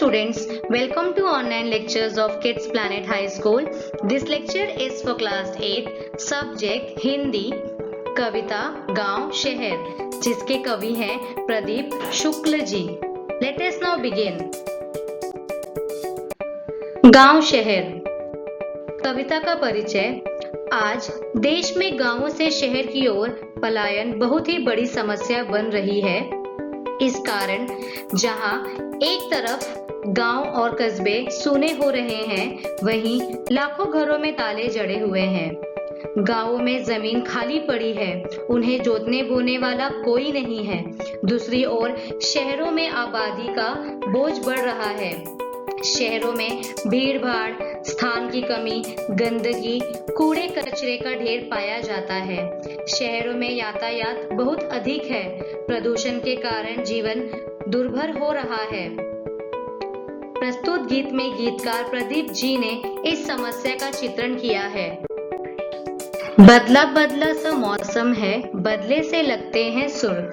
students, welcome to online lectures of Kids Planet High School. This lecture is for class 8, subject Hindi, कविता गांव शहर, जिसके कवि हैं Pradeep Shukla ji. Let us now begin. गांव शहर. कविता का परिचय. आज देश में गांवों से शहर की ओर पलायन बहुत ही बड़ी समस्या बन रही है. इस कारण जहां एक तरफ गांव और कस्बे सूने हो रहे हैं, वहीं लाखों घरों में ताले जड़े हुए हैं. गांवों में जमीन खाली पड़ी है, उन्हें जोतने बोने वाला कोई नहीं है. दूसरी ओर शहरों में आबादी का बोझ बढ़ रहा है. शहरों में भीड़ भाड़, स्थान की कमी, गंदगी, कूड़े कचरे का ढेर पाया जाता है. शहरों में यातायात बहुत अधिक है. प्रदूषण के कारण जीवन दुर्भर हो रहा है. प्रस्तुत गीत में गीतकार प्रदीप जी ने इस समस्या का चित्रण किया है. बदला बदला सा मौसम है, बदले से लगते हैं सुर.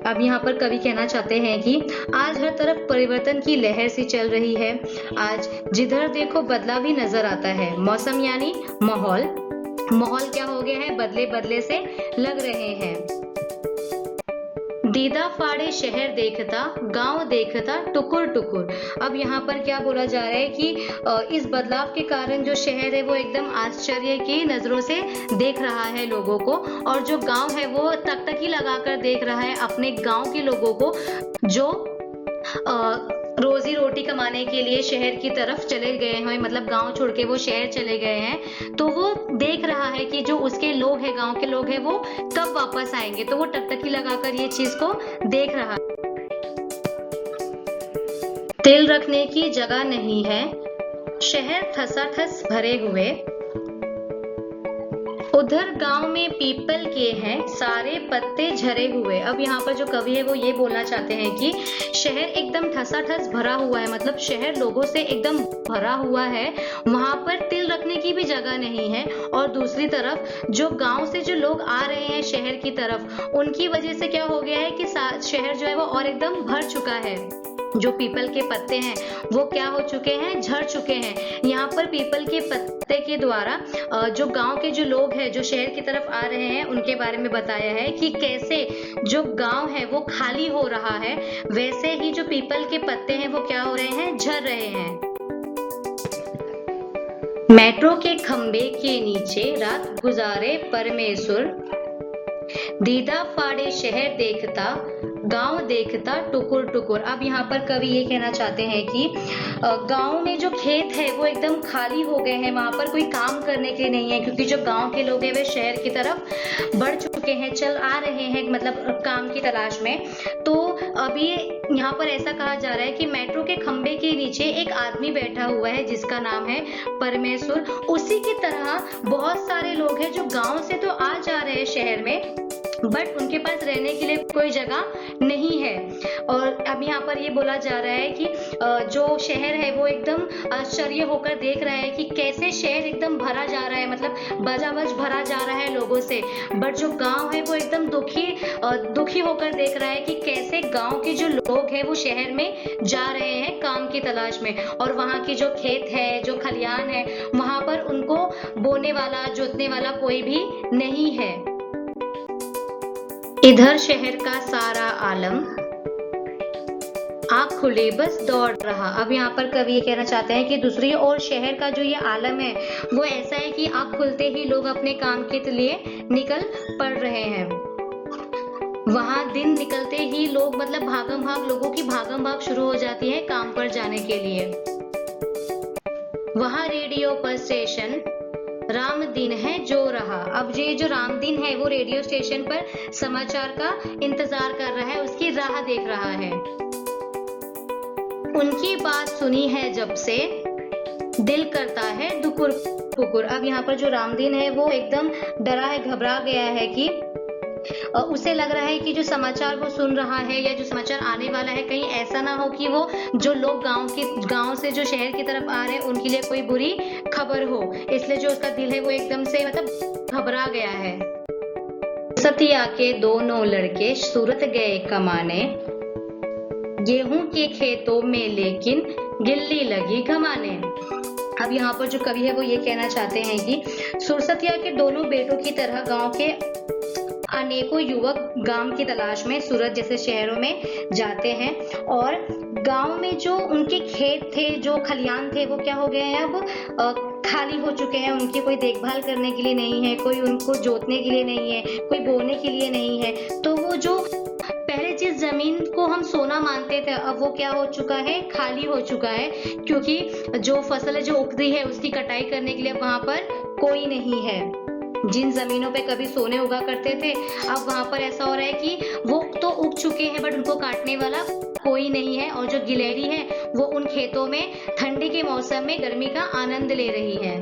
अब यहाँ पर कवि कहना चाहते हैं कि आज हर तरफ परिवर्तन की लहर सी चल रही है. आज जिधर देखो बदलाव ही नजर आता है. मौसम यानी माहौल. माहौल क्या हो गया है? बदले बदले से लग रहे हैं. दीदा फाड़े शहर देखता, गांव देखता टुकुर टुकुर. अब यहाँ पर क्या बोला जा रहा है कि इस बदलाव के कारण जो शहर है वो एकदम आश्चर्य की नजरों से देख रहा है लोगों को, और जो गांव है वो तकतकी लगाकर देख रहा है अपने गांव के लोगों को, जो रोजी रोटी कमाने के लिए शहर की तरफ चले गए हैं, मतलब गांव छोड़ के वो शहर चले गए हैं. तो वो देख रहा है कि जो उसके लोग हैं, गांव के लोग हैं, वो कब वापस आएंगे. तो वो टकटकी लगाकर ये चीज को देख रहा है. तिल रखने की जगह नहीं है, शहर ठसाठस भरे हुए. उधर गांव में पीपल के हैं सारे पत्ते झरे हुए. अब यहाँ पर जो कवि है वो ये बोलना चाहते हैं कि शहर एकदम ठसाठस भरा हुआ है, मतलब शहर लोगों से एकदम भरा हुआ है. वहां पर तिल रखने की भी जगह नहीं है. और दूसरी तरफ जो गांव से जो लोग आ रहे हैं शहर की तरफ, उनकी वजह से क्या हो गया है कि शहर जो है वो और एकदम भर चुका है. जो पीपल के पत्ते हैं वो क्या हो चुके हैं? झड़ चुके हैं. यहाँ पर पीपल के पत्ते के द्वारा जो गांव के जो लोग हैं जो शहर की तरफ आ रहे हैं उनके बारे में बताया है कि कैसे जो गांव है वो खाली हो रहा है, वैसे ही जो पीपल के पत्ते हैं वो क्या हो रहे हैं? झड़ रहे हैं. मेट्रो के खंबे के नीचे रात गुजारे परमेश्वर, दीदा फाड़े शहर देखता, गांव देखता टुकुर टुकुर. अब यहाँ पर कवि ये कहना चाहते हैं कि गांव में जो खेत है वो एकदम खाली हो गए हैं, वहां पर कोई काम करने के लिए नहीं है, क्योंकि जो गांव के लोग हैं वे शहर की तरफ बढ़ चुके हैं, चल आ रहे हैं, मतलब काम की तलाश में. तो अभी यहाँ पर ऐसा कहा जा रहा है कि मेट्रो के खंबे के नीचे एक आदमी बैठा हुआ है जिसका नाम है परमेश्वर. उसी की तरह बहुत सारे लोग हैं जो गाँव से तो आ जा रहे हैं शहर में, बट उनके पास रहने के लिए कोई जगह नहीं है. और अब यहाँ पर ये बोला जा रहा है कि जो शहर है वो एकदम आश्चर्य होकर देख रहा है कि कैसे शहर एकदम भरा जा रहा है, मतलब बजाबज भरा जा रहा है लोगों से, बट जो गांव है वो एकदम दुखी होकर देख रहा है कि कैसे गांव के जो लोग हैं वो शहर में जा रहे हैं काम की तलाश में, और वहाँ की जो खेत है, जो खलिहान है, वहां पर उनको बोने वाला, जोतने वाला कोई भी नहीं है. इधर शहर का सारा आलम, आँख खुले बस दौड़ रहा. अब यहाँ पर कवि ये कहना चाहते हैं कि दूसरी ओर शहर का जो ये आलम है वो ऐसा है कि आँख खुलते ही लोग अपने काम के लिए निकल पड़ रहे हैं. वहां दिन निकलते ही लोग, मतलब भागम भाग, लोगों की भागम भाग शुरू हो जाती है काम पर जाने के लिए. वहां रेडियो पर स्टेशन राम दिन है जो रहा. अब ये जो राम दिन है वो रेडियो स्टेशन पर समाचार का इंतजार कर रहा है, उसकी राह देख रहा है. उनकी बात सुनी है जब से दिल करता है दुकुर पुकुर. अब यहाँ पर जो रामदीन है वो एकदम डरा है, घबरा गया है कि उसे लग रहा है कि जो समाचार वो सुन रहा है या जो समाचार आने वाला है, कहीं ऐसा ना हो कि वो जो लोग गांव से जो शहर की तरफ आ रहे हैं उनके लिए कोई बुरी खबर हो. इसलिए जो उसका दिल है वो एकदम से मतलब घबरा गया है. सतिया के दोनों लड़के सूरत गए कमाने, गेहूं के खेतों में लेकिन गिल्ली लगी घमाने। अब यहाँ पर जो कवि है वो ये कहना चाहते हैं कि सुरसतिया के दोनों बेटों की तरह गांव के अनेकों युवक काम की तलाश में सूरत जैसे शहरों में जाते हैं और गांव में जो उनके खेत थे, जो खलियान थे, वो क्या हो गए हैं अब खाली हो चुके हैं। उनकी कोई देखभाल करने के लिए नहीं है, कोई उनको जोतने के लिए नहीं है, कोई बोने के लिए नहीं है। तो वो जो पहले जिस जमीन को हम सोना मानते थे, अब वो क्या हो चुका है, खाली हो चुका है, क्योंकि जो फसल जो उग रही है उसकी कटाई करने के लिए वहां पर कोई नहीं है। जिन जमीनों पे कभी सोने उगा करते थे, अब वहां पर ऐसा हो रहा है कि वो तो उग चुके हैं बट उनको काटने वाला कोई नहीं है, और जो गिलहरी है वो उन खेतों में ठंडी के मौसम में गर्मी का आनंद ले रही है।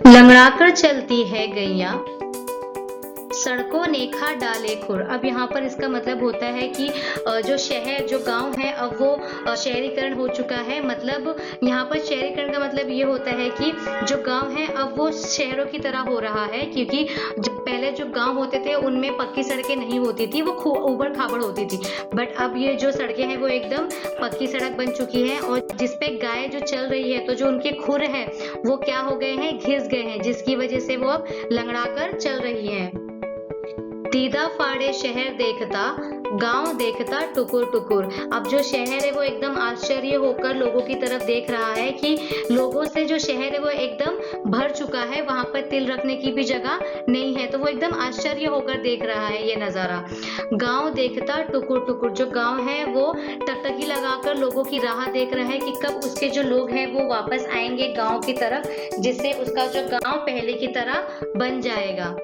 लंगड़ाकर चलती है गैया, सड़कों ने खा डाले खुर। अब यहाँ पर इसका मतलब होता है कि जो शहर, जो गांव है, अब वो शहरीकरण हो चुका है। मतलब यहाँ पर शहरीकरण का मतलब ये होता है कि जो गांव है अब वो शहरों की तरह हो रहा है, क्योंकि पहले जो गांव होते थे उनमें पक्की सड़कें नहीं होती थी, वो ऊबड़ खाबड़ होती थी। बट अब ये जो सड़कें हैं वो एकदम पक्की सड़क बन चुकी है, और जिसपे गाय जो चल रही है तो जो उनके खुर है वो क्या हो गए हैं, घिस गए हैं, जिसकी वजह से वो अब लंगड़ा कर चल रही है। दीदा फाड़े शहर देखता, गांव देखता टुकुर टुकुर। अब जो शहर है वो एकदम आश्चर्य होकर लोगों की तरफ देख रहा है कि लोगों से जो शहर है वो एकदम भर चुका है, वहां पर तिल रखने की भी जगह नहीं है, तो वो एकदम आश्चर्य होकर देख रहा है ये नजारा। गांव देखता टुकुर टुकुर, जो गांव है वो टकटकी लगाकर लोगों की राह देख रहा है कि कब उसके जो लोग हैं वो वापस आएंगे गांव की तरफ, जिससे उसका जो गांव पहले की तरह बन जाएगा।